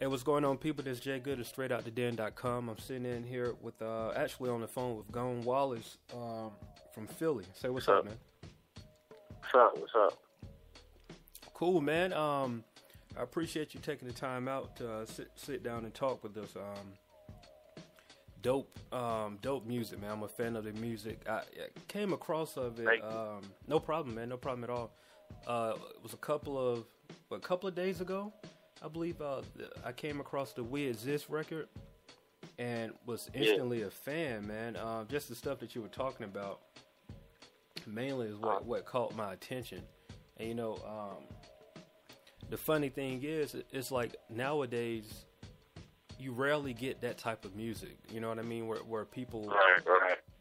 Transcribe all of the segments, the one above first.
Hey, what's going on, people? This is J.Good of Str8OutDaDen.com. I'm sitting in here with, actually on the phone with Gone Wallace from Philly. Say what's up, man. What's up? Cool, man. I appreciate you taking the time out to sit down and talk with us. Dope music, man. I'm a fan of the music. I came across of it. No problem, man. No problem at all. It was a couple of days ago, I believe. I came across the We Exist record and was instantly a fan, man. Just the stuff that you were talking about mainly is what caught my attention. And you know, the funny thing is, it's like nowadays you rarely get that type of music. You know what I mean? Where people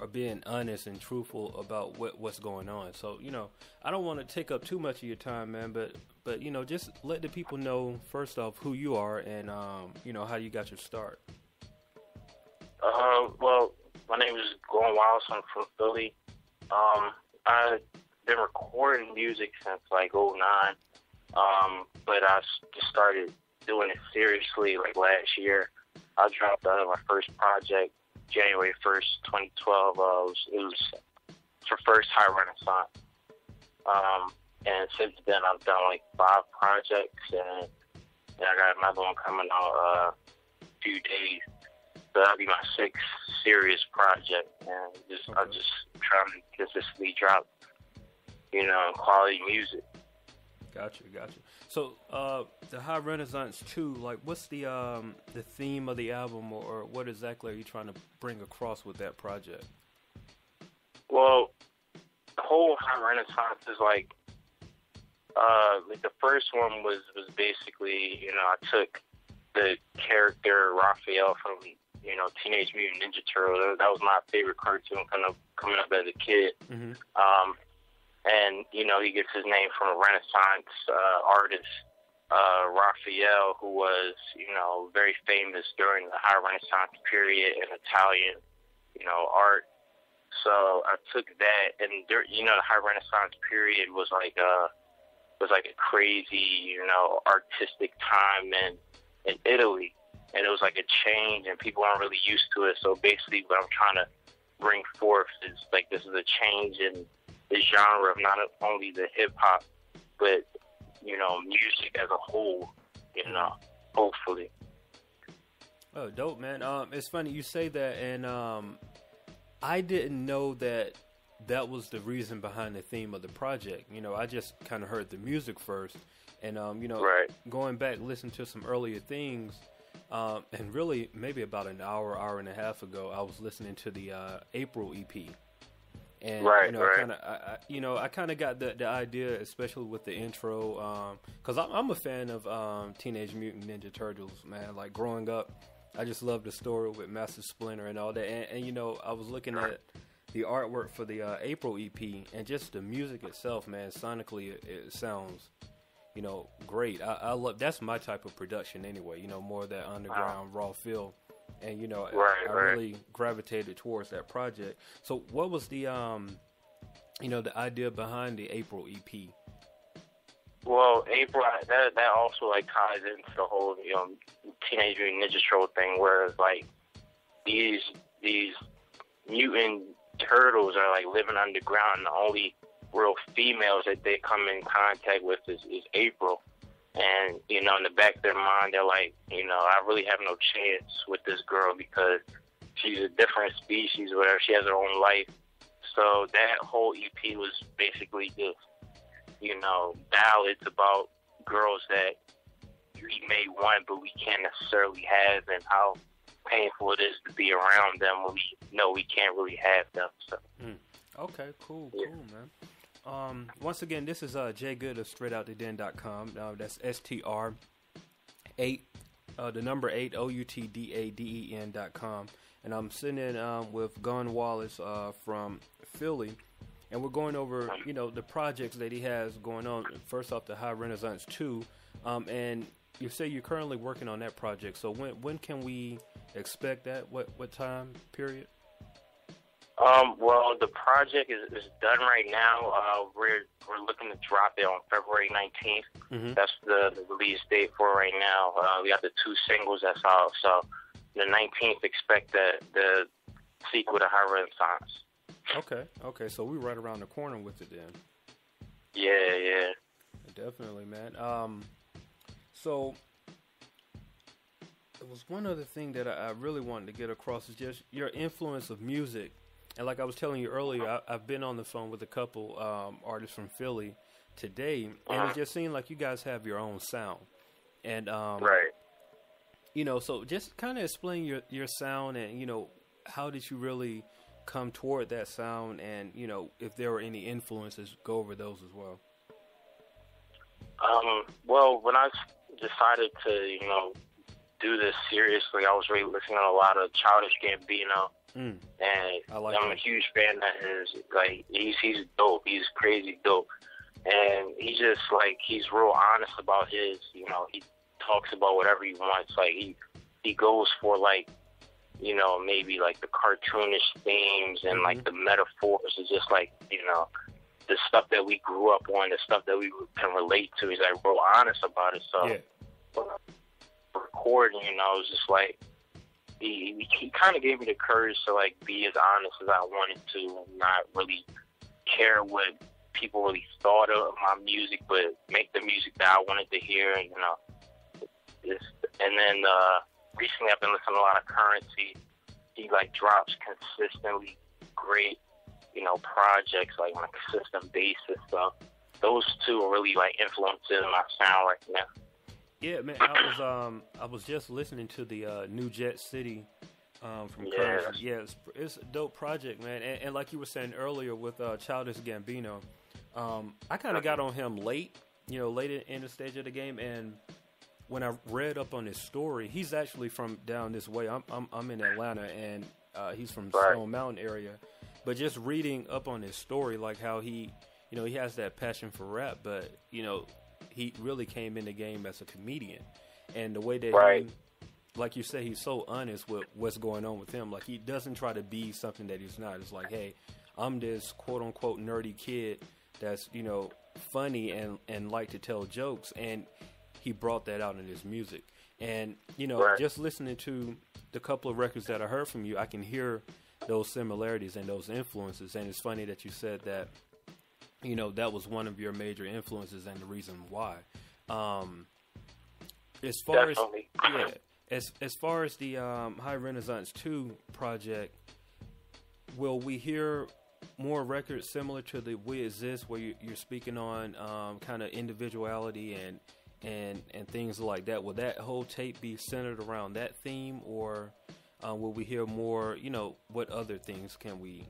are being honest and truthful about what's going on. So, you know, I don't want to take up too much of your time, man, but you know, just let the people know first off who you are and you know, how you got your start. Well, my name is Gone Wallace. I'm from Philly. I've been recording music since like '09, but I just started doing it seriously like last year. I dropped my first project January 1st, 2012. It was for First High Renaissance. And since then I've done like 5 projects, and I got another one coming out a few days. So that'll be my 6th serious project, and I'm just trying to consistently drop, you know, quality music. Gotcha. So, the High Renaissance 2, like, what's the theme of the album, or what exactly are you trying to bring across with that project? Well, the whole High Renaissance is like the first one was basically, you know, I took the character Raphael from, you know, Teenage Mutant Ninja Turtles. That was my favorite cartoon kind of coming up as a kid. Mm-hmm. And, you know, he gets his name from a Renaissance artist, Raphael, who was, you know, very famous during the High Renaissance period in Italian, you know, art. So I took that, and, you know, the High Renaissance period was like a crazy, you know, artistic time in Italy. And it was like a change, and people aren't really used to it. So basically what I'm trying to bring forth is, like, this is a change in the genre of not only the hip-hop, but, you know, music as a whole, you know, hopefully. Oh, dope, man. It's funny you say that, and I didn't know that was the reason behind the theme of the project. You know, I just kind of heard the music first, and, you know, going back, listening to some earlier things, and really maybe about an hour and a half ago, I was listening to the April EP. And you know, I kind of got the idea, especially with the intro, because I'm a fan of Teenage Mutant Ninja Turtles, man. Like, growing up, I just loved the story with Master Splinter and all that. And you know, I was looking at the artwork for the April EP, and just the music itself, man. Sonically, it sounds, you know, great. I love, that's my type of production anyway. You know, more of that underground raw feel. And, you know, I really gravitated towards that project. So what was the, you know, the idea behind the April EP? Well, April, that also, like, ties into the whole, you know, Teenage Mutant Ninja Turtle thing, where it's like these mutant turtles are, like, living underground, and the only real females that they come in contact with is April. And, you know, in the back of their mind, they're like, you know, I really have no chance with this girl because she's a different species or whatever. She has her own life. So that whole EP was basically just, you know, ballads about girls that we may want but we can't necessarily have, and how painful it is to be around them when we know we can't really have them. So. Okay, cool, man. Once again, this is J.Good of Str8OutDaDen.com. That's STR8, the number 8, OUTDADEN.com. And I'm sitting in with Gone Wallace from Philly, and we're going over, you know, the projects that he has going on. First off, the High Renaissance 2, and you say you're currently working on that project. So when can we expect that? What time period? Well, the project is done right now. We're looking to drop it on February 19th. Mm-hmm. That's the release date for right now. We got the 2 singles that's out. So the 19th, expect the sequel to High Renaissance. Okay. So we're right around the corner with it then. Yeah. Definitely, man. So there was one other thing that I really wanted to get across is just your influence of music. And like I was telling you earlier, I've been on the phone with a couple artists from Philly today, and it just seemed like you guys have your own sound. And right. You know, so just kind of explain your sound, and you know, how did you really come toward that sound, and you know, if there were any influences, go over those as well. Well, when I decided to, you know, do this seriously, I was really listening to a lot of Childish Gambino. And I'm a huge fan of his. Like, he's dope. He's crazy dope. And he's real honest about his, you know, he talks about whatever he wants. Like, he goes for, like, you know, maybe, like, the cartoonish themes and, like, the metaphors. It's just, like, you know, the stuff that we grew up on, the stuff that we can relate to. He's, like, real honest about it. So, recording, you know, it was just, like, he kind of gave me the courage to, like, be as honest as I wanted to and not really care what people really thought of my music, but make the music that I wanted to hear. And, you know, and then recently I've been listening to a lot of Currency. He, like, drops consistently great, you know, projects, like, on a consistent basis. So those two are really, like, influencing my sound right now. Yeah, man, I was just listening to the New Jet City from Currency. Yeah, it's a dope project, man. And like you were saying earlier with Childish Gambino, I kind of got on him late in the stage of the game. And when I read up on his story, he's actually from down this way. I'm in Atlanta, and he's from Stone Mountain area. But just reading up on his story, like how he has that passion for rap, but he really came in the game as a comedian, and the way that he, like you say, he's so honest with what's going on with him. Like, he doesn't try to be something that he's not. It's like, hey, I'm this quote unquote nerdy kid that's, funny and like to tell jokes, and he brought that out in his music. And, just listening to the couple of records that I heard from you, I can hear those similarities and those influences. And it's funny that you said that, that was one of your major influences and the reason why. As far as the High Renaissance 2 project, will we hear more records similar to the We Exist, where you're speaking on kind of individuality and things like that? Will that whole tape be centered around that theme, or will we hear more, what other things can we,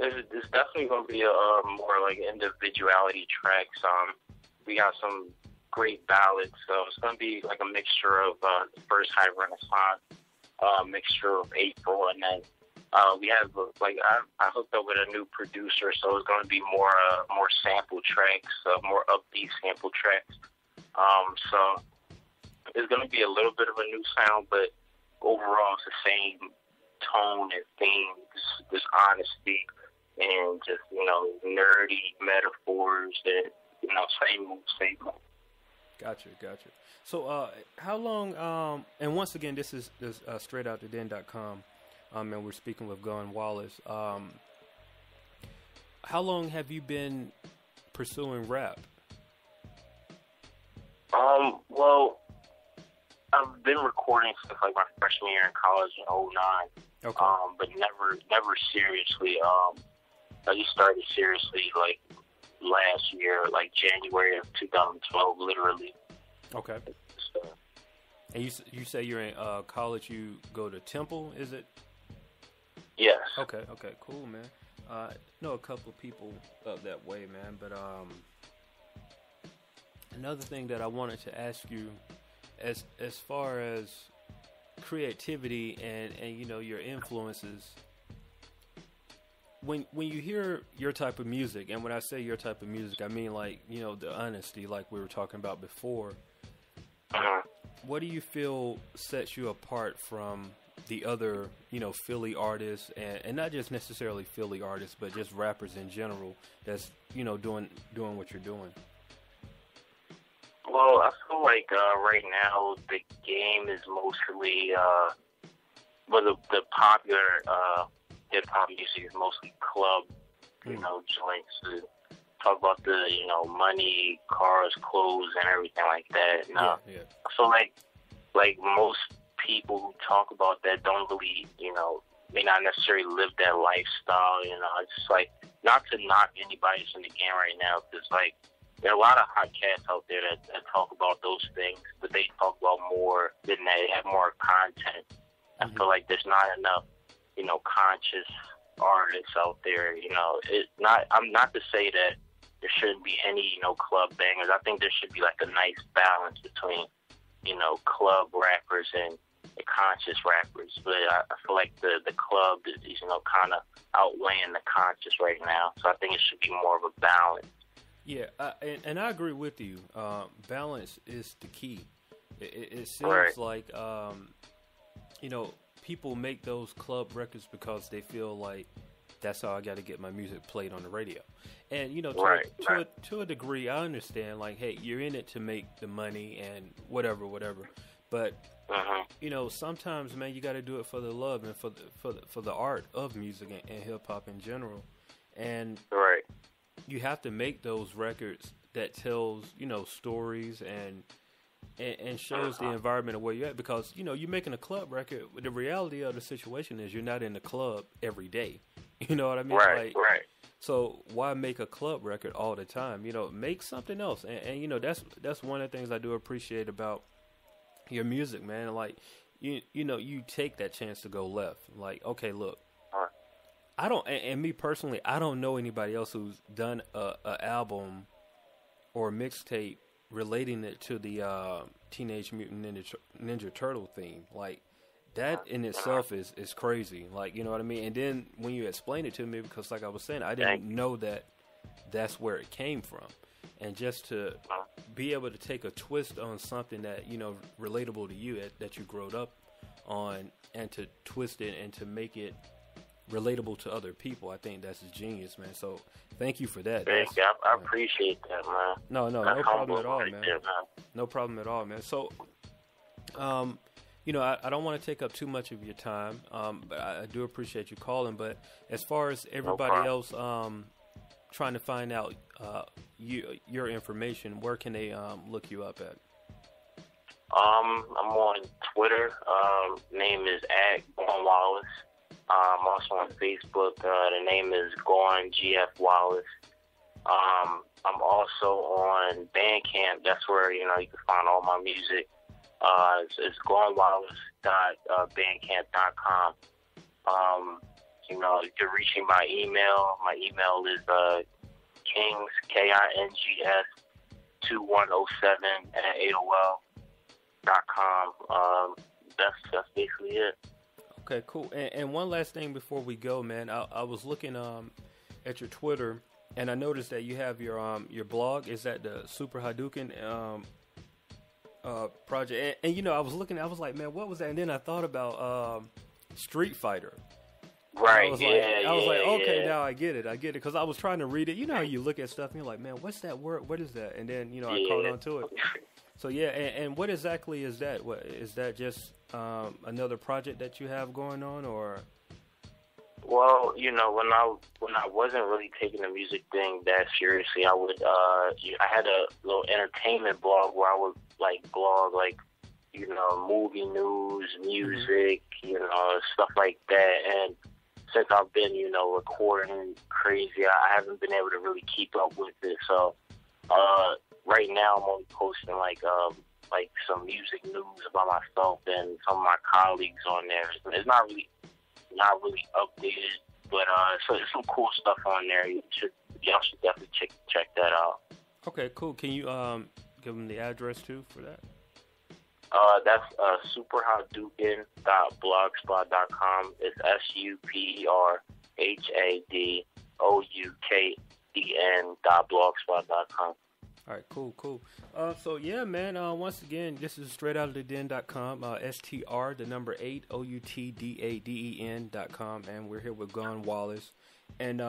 It's definitely going to be a more like individuality tracks. We got some great ballads, so it's going to be like a mixture of the first High Renaissance, mixture of April, and then we have I hooked up with a new producer, so it's going to be more sample tracks, more upbeat sample tracks. So it's going to be a little bit of a new sound, but overall it's the same tone and theme, this honesty and just, nerdy metaphors that, same. Gotcha. So, how long, and once again, this is Str8OutDaDen.com, and we're speaking with Gone Wallace. How long have you been pursuing rap? Well, I've been recording since like my freshman year in college in '09. Okay. But never seriously. I just started seriously like last year, like January of 2012, literally. Okay. So. And you say you're in college. You go to Temple, is it? Yes. Okay. Cool, man. I know a couple of people up that way, man. But another thing that I wanted to ask you, as far as creativity and your influences, when you hear your type of music, and when I say your type of music, I mean like the honesty, like we were talking about before. What do you feel sets you apart from the other, Philly artists, and not just necessarily Philly artists, but just rappers in general that's, doing what you're doing? Well, I feel like right now the game is mostly, the popular hip hop music is mostly club, joints to talk about the, money, cars, clothes, and everything like that. And, I feel like most people who talk about that don't really, may not necessarily live that lifestyle. It's just like, not to knock anybody that's in the game right now, because like there are a lot of hot cats out there that talk about those things, but they talk about more than that. They have more content. I feel like there's not enough, conscious artists out there. I'm not to say that there shouldn't be any, club bangers. I think there should be like a nice balance between, club rappers and the conscious rappers. But I feel like the club is, kind of outweighing the conscious right now. So I think it should be more of a balance. Yeah, and I agree with you. Balance is the key. It seems right. like, people make those club records because they feel like that's how I got to get my music played on the radio. And, to a degree, I understand, like, hey, you're in it to make the money and whatever. But, sometimes, man, you got to do it for the love and for the art of music and hip-hop in general. And you have to make those records that tells, stories and shows the environment of where you're at, because, you're making a club record. The reality of the situation is you're not in the club every day. You know what I mean? Right. So why make a club record all the time? Make something else. And that's one of the things I do appreciate about your music, man. Like, you take that chance to go left. Like, okay, look, I don't, and me personally, I don't know anybody else who's done a album or a mixtape relating it to the Teenage Mutant Ninja Turtle theme. Like, that in itself is crazy. Like, you know what I mean? And then when you explain it to me, because like I was saying, I didn't know that that's where it came from. And just to be able to take a twist on something that, relatable to you, that you growed up on, and to twist it and to make it relatable to other people, I think that's genius, man. So thank you for that. Thank you. I appreciate that, man. No problem at all, man. No problem at all, man. So, I don't want to take up too much of your time, but I do appreciate you calling. But as far as everybody else trying to find out your information, where can they look you up at? I'm on Twitter. Name is @Gone Wallace. I'm also on Facebook. The name is Gone GF Wallace. I'm also on Bandcamp. That's where you can find all my music. It's gonewallace.bandcamp.com. You can reach me by email. My email is kings, KINGS 2107 @AOL.com. That's basically it. Okay, cool. And one last thing before we go, man. I was looking at your Twitter, and I noticed that you have your blog. Is that the Str8OutDaDen project? And I was looking. I was like, man, what was that? And then I thought about Street Fighter. Right. I was like, okay, now I get it, because I was trying to read it. You know how you look at stuff and you're like, man, what's that word? What is that? And then I caught on to it. So yeah, and what exactly is that? What is that? Just another project that you have going on, or? Well, when I wasn't really taking the music thing that seriously, I would I had a little entertainment blog where I would blog movie news, music, stuff like that. And since I've been recording crazy, I haven't been able to really keep up with it. So right now I'm only posting some music news about myself and some of my colleagues on there. It's not really updated, but so there's some cool stuff on there. Y'all should definitely check that out. Okay, cool. Can you give them the address too for that? That's superhowduken.blogspot.com. It's SUPERHADOUKEN.blogspot.com. All right, cool. So yeah, man. Once again, this is Str8OutDaDen.com. STR the number 8 OUTDADEN.com, and we're here with Gone Wallace. And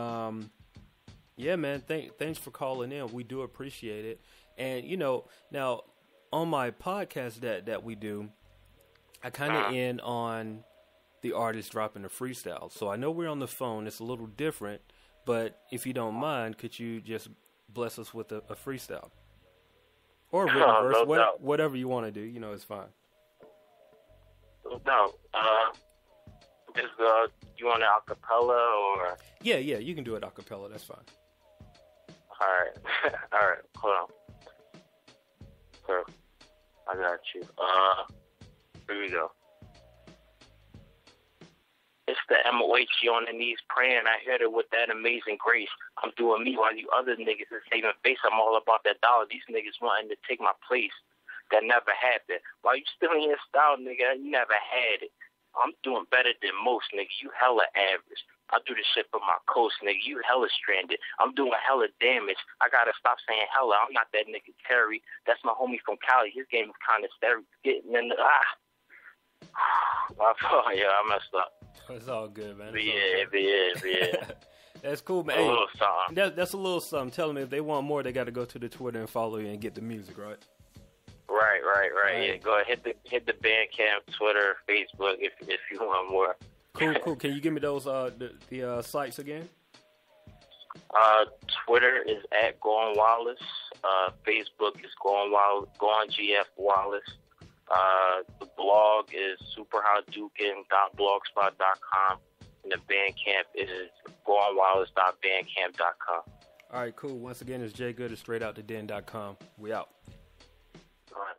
yeah, man. Thanks for calling in. We do appreciate it. And now on my podcast that we do, I kind of end on the artist dropping a freestyle. So I know we're on the phone. It's a little different, but if you don't mind, could you just bless us with a freestyle or a written verse, whatever you want to do. It's fine. No, you want it a cappella or? Yeah, you can do it a cappella. That's fine. All right, hold on. So, I got you. Here we go. It's the MOH on the knees praying. I heard it with that amazing grace. I'm doing me while you other niggas is saving face. I'm all about that dollar. These niggas wanting to take my place. That never happened. While you still in your style, nigga, you never had it. I'm doing better than most, nigga. You hella average. I do this shit for my coast, nigga. You hella stranded. I'm doing hella damage. I gotta stop saying hella. I'm not that nigga Terry. That's my homie from Cali. His game is kind of scary. Getting in the yeah, I messed up. It's all good, man. Yeah. That's cool, man. A little something. That's a little something. Tell them if they want more, they got to go to the Twitter and follow you and get the music, right? Right. Yeah, go ahead. Hit the Bandcamp, Twitter, Facebook if you want more. Cool. Can you give me those the sites again? Twitter is at Gone Wallace. Facebook is Gone GF Wallace. The blog is superhowdukin.blogspot.com, and the Bandcamp is gonewallace.bandcamp.com. All right, cool. Once again, it's J.Good at Str8OutDaDen.com. We out. All right.